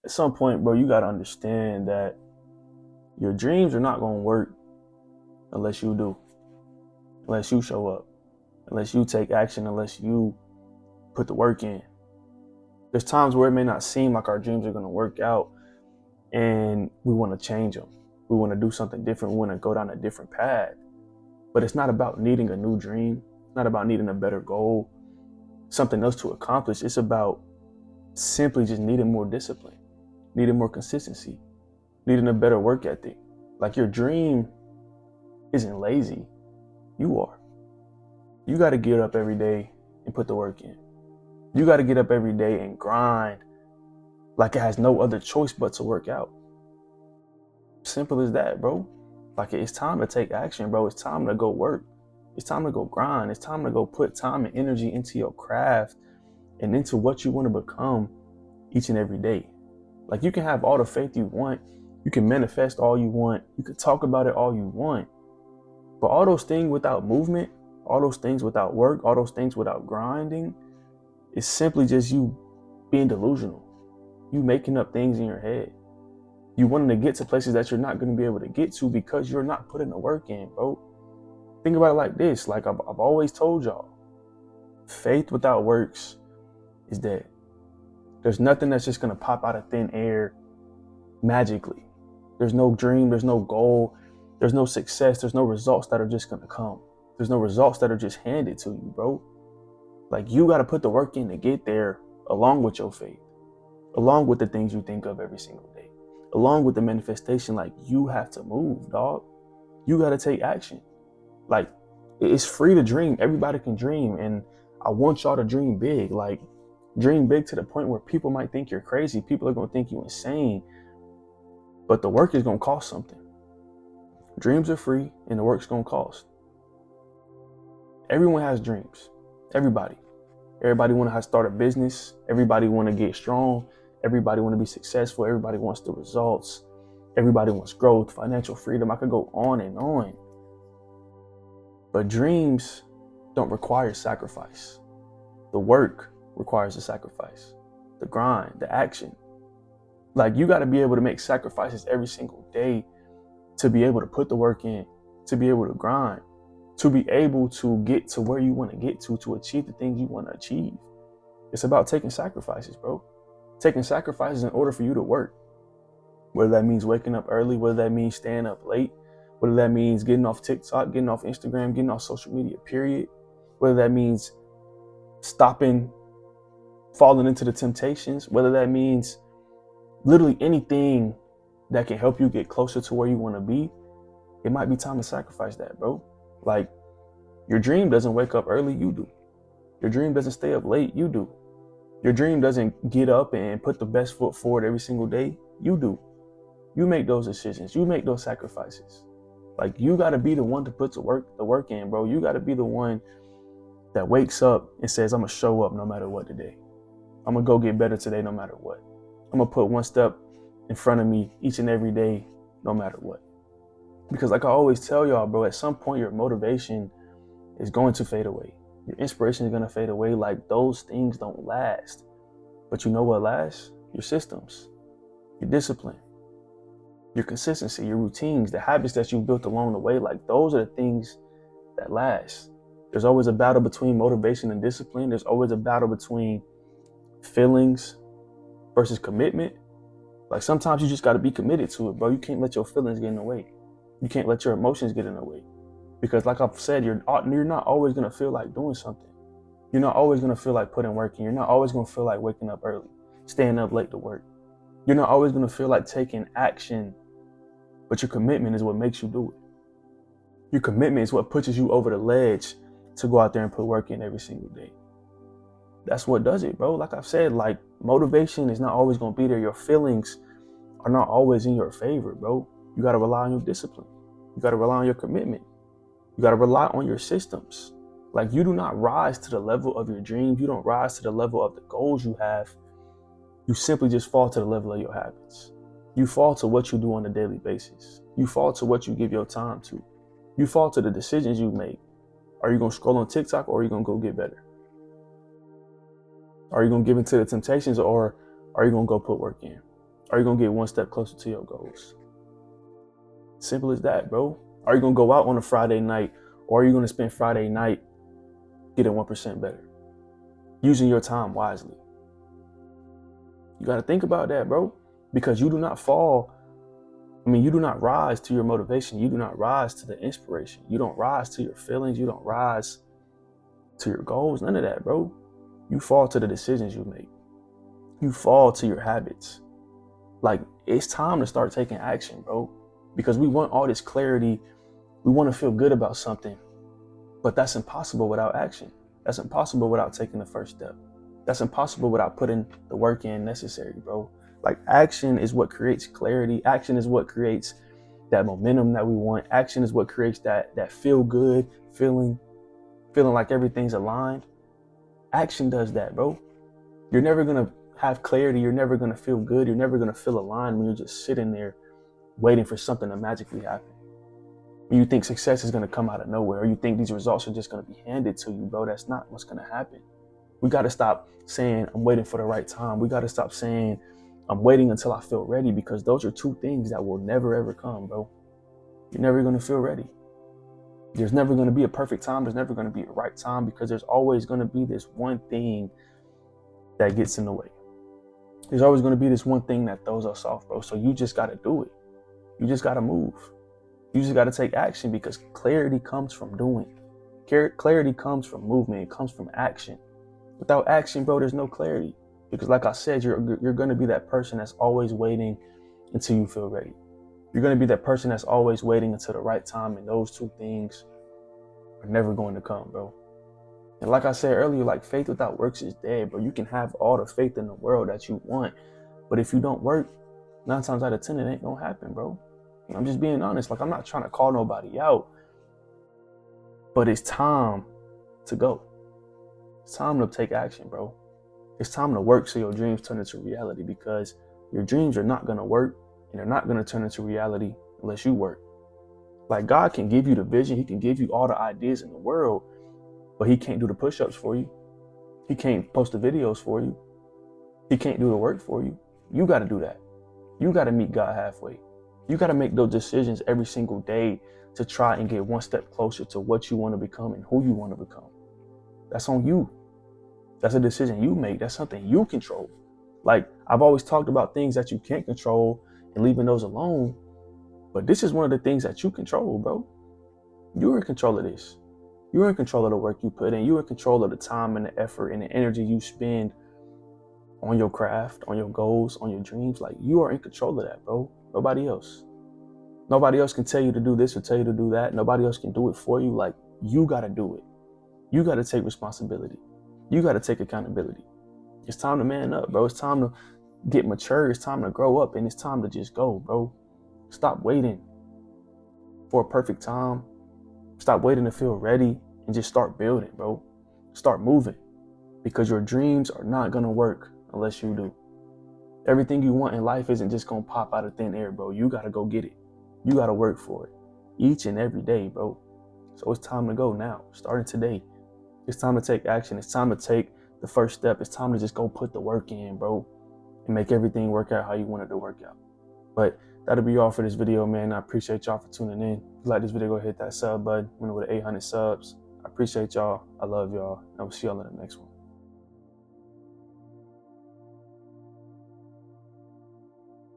at some point, bro, you got to understand that your dreams are not going to work unless you do, unless you show up, unless you take action, unless you put the work in. There's times where it may not seem like our dreams are going to work out and we want to change them. We want to do something different. We want to go down a different path. But it's not about needing a new dream. It's not about needing a better goal, something else to accomplish. It's about simply just needing more discipline, needing more consistency, needing a better work ethic. Like, your dream isn't lazy. You are. You got to get up every day and put the work in. You got to get up every day and grind like it has no other choice but to work out. Simple as that, bro. Like, it's time to take action, bro. It's time to go work. It's time to go grind. It's time to go put time and energy into your craft and into what you want to become each and every day. Like, you can have all the faith you want. You can manifest all you want. You can talk about it all you want. But all those things without movement, all those things without work, all those things without grinding, it's simply just you being delusional. You making up things in your head. You wanting to get to places that you're not going to be able to get to because you're not putting the work in, bro. Think about it like this. Like I've always told y'all, faith without works is dead. There's nothing that's just going to pop out of thin air magically. There's no dream. There's no goal. There's no success. There's no results that are just going to come. There's no results that are just handed to you, bro. Like, you got to put the work in to get there, along with your faith, along with the things you think of every single day, along with the manifestation. Like, you have to move, dog. You got to take action. Like, it's free to dream. Everybody can dream. And I want y'all to dream big. Like, dream big to the point where people might think you're crazy. People are going to think you're insane. But the work is going to cost something. Dreams are free and the work's going to cost. Everyone has dreams. Everybody want to start a business. Everybody want to get strong. Everybody want to be successful. Everybody wants the results. Everybody wants growth, financial freedom. I could go on and on. But dreams don't require sacrifice. The work requires a sacrifice. The grind, the action. Like, you got to be able to make sacrifices every single day to be able to put the work in, to be able to grind, to be able to get to where you want to get to achieve the things you want to achieve. It's about taking sacrifices, bro. Taking sacrifices in order for you to work. Whether that means waking up early, whether that means staying up late, whether that means getting off TikTok, getting off Instagram, getting off social media, period. Whether that means stopping, falling into the temptations, whether that means literally anything that can help you get closer to where you want to be, it might be time to sacrifice that, bro. Like, your dream doesn't wake up early, you do. Your dream doesn't stay up late, you do. Your dream doesn't get up and put the best foot forward every single day, you do. You make those decisions, you make those sacrifices. Like, you got to be the one to put the work in, bro. You got to be the one that wakes up and says, I'm going to show up no matter what today. I'm going to go get better today no matter what. I'm going to put one step in front of me each and every day no matter what. Because like I always tell y'all, bro, at some point your motivation is going to fade away. Your inspiration is going to fade away. Like, those things don't last. But you know what lasts? Your systems, your discipline, your consistency, your routines, the habits that you built along the way. Like, those are the things that last. There's always a battle between motivation and discipline. There's always a battle between feelings versus commitment. Like, sometimes you just got to be committed to it, bro. You can't let your feelings get in the way. You can't let your emotions get in the way. Because like I've said, you're not always going to feel like doing something. You're not always going to feel like putting work in. You're not always going to feel like waking up early, staying up late to work. You're not always going to feel like taking action, but your commitment is what makes you do it. Your commitment is what pushes you over the ledge to go out there and put work in every single day. That's what does it, bro. Like I've said, like, motivation is not always going to be there. Your feelings are not always in your favor, bro. You got to rely on your discipline. You got to rely on your commitment. You got to rely on your systems. Like, you do not rise to the level of your dreams. You don't rise to the level of the goals you have. You simply just fall to the level of your habits. You fall to what you do on a daily basis. You fall to what you give your time to. You fall to the decisions you make. Are you going to scroll on TikTok, or are you going to go get better? Are you going to give into the temptations, or are you going to go put work in? Are you gonna get one step closer to your goals? Simple as that, bro. Are you gonna go out on a Friday night, or are you gonna spend Friday night getting 1% better? Using your time wisely. You gotta think about that, bro. Because you do not fall. You do not rise to your motivation. You do not rise to the inspiration. You don't rise to your feelings. You don't rise to your goals. None of that, bro. You fall to the decisions you make. You fall to your habits. Like, it's time to start taking action, bro. Because we want all this clarity. We want to feel good about something. But that's impossible without action. That's impossible without taking the first step. That's impossible without putting the work in necessary, bro. Like, action is what creates clarity. Action is what creates that momentum that we want. Action is what creates that feel good feeling like everything's aligned. Action does that, bro. You're never gonna have clarity. You're never gonna feel good. You're never gonna feel aligned when you're just sitting there waiting for something to magically happen. When you think success is gonna come out of nowhere, or you think these results are just gonna be handed to you, bro, that's not what's gonna happen. We gotta stop saying I'm waiting for the right time. We gotta stop saying I'm waiting until I feel ready, because those are two things that will never ever come, bro. You're never gonna feel ready. There's never gonna be a perfect time. There's never gonna be a right time, because there's always gonna be this one thing that gets in the way. There's always gonna be this one thing that throws us off, bro. So you just gotta do it. You just gotta move. You just gotta take action, because clarity comes from doing. Clarity comes from movement. It comes from action. Without action, bro, there's no clarity. Because like I said, you're going to be that person that's always waiting until you feel ready. You're going to be that person that's always waiting until the right time. And those two things are never going to come, bro. And like I said earlier, like, faith without works is dead, bro. You can have all the faith in the world that you want, but if you don't work, 9 times out of 10, it ain't going to happen, bro. And I'm just being honest. Like, I'm not trying to call nobody out, but it's time to go. It's time to take action, bro. It's time to work so your dreams turn into reality, because your dreams are not going to work, and they're not going to turn into reality unless you work. Like, God can give you the vision. He can give you all the ideas in the world, but he can't do the push-ups for you. He can't post the videos for you. He can't do the work for you. You got to do that. You got to meet God halfway. You got to make those decisions every single day to try and get one step closer to what you want to become and who you want to become. That's on you. That's a decision you make. That's something you control. Like, I've always talked about things that you can't control and leaving those alone. But this is one of the things that you control, bro. You're in control of this. You're in control of the work you put in. You're in control of the time and the effort and the energy you spend on your craft, on your goals, on your dreams. Like, you are in control of that, bro. Nobody else. Nobody else can tell you to do this or tell you to do that. Nobody else can do it for you. Like, you got to do it. You got to take responsibility. You got to take accountability. It's time to man up, bro. It's time to get mature. It's time to grow up, and it's time to just go, bro. Stop waiting for a perfect time. Stop waiting to feel ready, and just start building, bro. Start moving, because your dreams are not going to work unless you do. Everything you want in life isn't just going to pop out of thin air, bro. You got to go get it. You got to work for it each and every day, bro. So it's time to go now, starting today. It's time to take action. It's time to take the first step. It's time to just go put the work in, bro, and make everything work out how you want it to work out. But that'll be all for this video, man. I appreciate y'all for tuning in. If you like this video, go hit that sub button. We're with 800 subs. I appreciate y'all. I love y'all. I will see y'all in the next one.